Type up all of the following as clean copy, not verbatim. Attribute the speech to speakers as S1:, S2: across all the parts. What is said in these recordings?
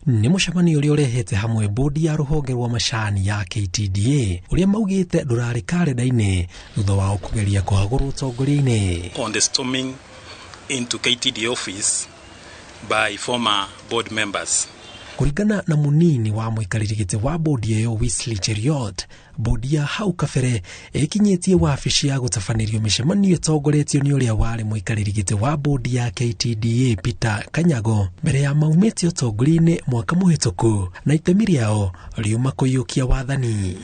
S1: Nĩ mũcemanio ũrĩa ũrehete hamwe bodi ya rũhonge rwa macani ya KTDA ũrĩa maugĩte ndũrarĩ karenda-inĩ thutha wao kũgeria kũhagũrwo ũtongoria-inĩ.
S2: On the storming into KTDA office by former board members.
S1: Kũringana na munini wa mũikarĩri gĩtĩ wa bodi ĩyo Wesley Cheriot, bodi ya hau kabere ĩkinyĩtie wabici ya gũtabanĩrio mĩcemanio ĩtongoretio nĩ ũrĩa warĩ mũikarĩri gĩtĩ wa bodi ya KTDA Peter Kanyago mbere ya maumĩtio ũtongoria-inĩ mwaka mũhĩtũku na itemi rĩao riuma kũiyũkia wathani.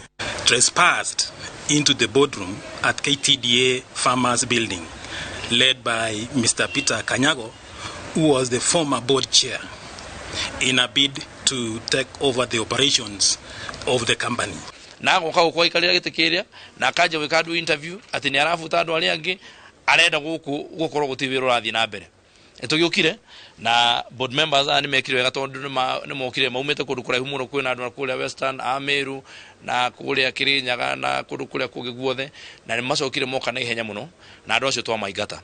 S2: Trespassed into the boardroom at KTDA Farmers Building led by Mr. Peter Kanyago, who was the former board chair, in a bid to take over the operations of the company.
S3: Na kwa ikalira gitekeria na kaje wekadu interview ati ni arafuta andu ari angi arenda gukorwo gutibiro rathi na mbere etugiukire na board members ani mekire wega tondu ni mokire maumete kundu kuraihu muno kwina andu kuria Western Ameru na kuria Kirinyaga na kundu kuria kungi guothe na ni macokire moka na ihenya muno na andu acio twa maigata.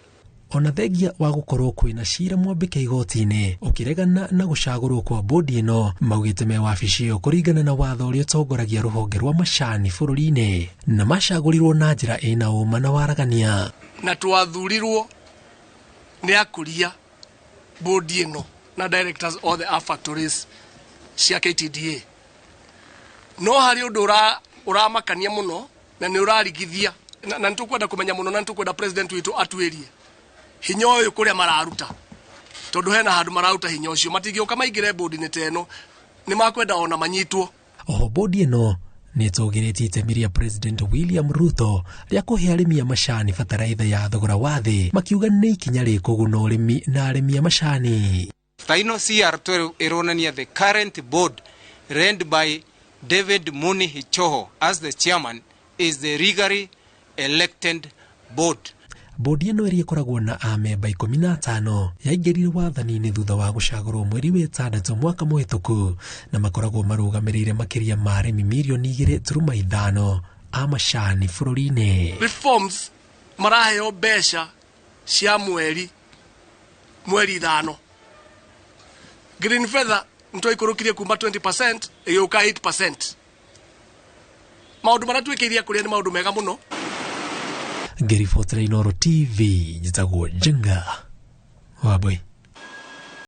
S1: Ona thengia wa gũkorwo kwĩna cira mwambĩke igoti-inĩ ũkĩregana na gũcagũrwo kwa bodi ĩno maugĩte me wabici ĩyo kũringana na watho ũrĩa ũtongoragia rũhonge rwa macani bũrũri-inĩ na macagũrirwo na njĩra ĩna ũma na waragania.
S4: Na twathurirwo nĩ akũria bodi ĩno na directors of the factories cia KTDA. No harĩ ũndũ ũramakania mũno na nĩ ũrarigithia na nĩtũkwenda kũmenya mũno na nĩtũkwenda president witũ atuĩrie hinya ũyũ kũrĩa mararuta tondu hena handũ mararuta hinya ũcio matingĩũka maingĩre bodi-inĩ ta ĩno nĩ makwenda ona manyitwo.
S1: Oho bodi ĩno nĩ ĩtũgĩrĩtie itemi rĩa President William Ruto rĩa kũhe arĩmi a macani bataraitha ya thogora wa thĩ makiuga nĩ ikinya rĩkũguna ũrĩmi na arĩmi a macani.
S5: Final CR12 ironania the current board led by David Muni Hichoho as the chairman is the legally elected board.
S1: Bodi ĩno ĩrĩa ĩkoragwo na amemba 15 yaingĩrire wathani-inĩ thutha wa gũcagũrwo mweri wa ĩtandatũ mwaka mũhĩtũku na makoragwo marũgamĩrĩire makĩria ma arĩmi milioni 2.5 a macani bũrũri-inĩ.
S4: Reforms maraheo mbeca cia mweri 5. Green feather nitwaikũrũkirie kuma 20% ĩgĩũka 8%. Maũndũ marĩa twĩkĩirie kũrĩa nĩ maũndũ mega mũno.
S1: Ngĩribotera Inooro TV njĩtagwo Jenga Waboi.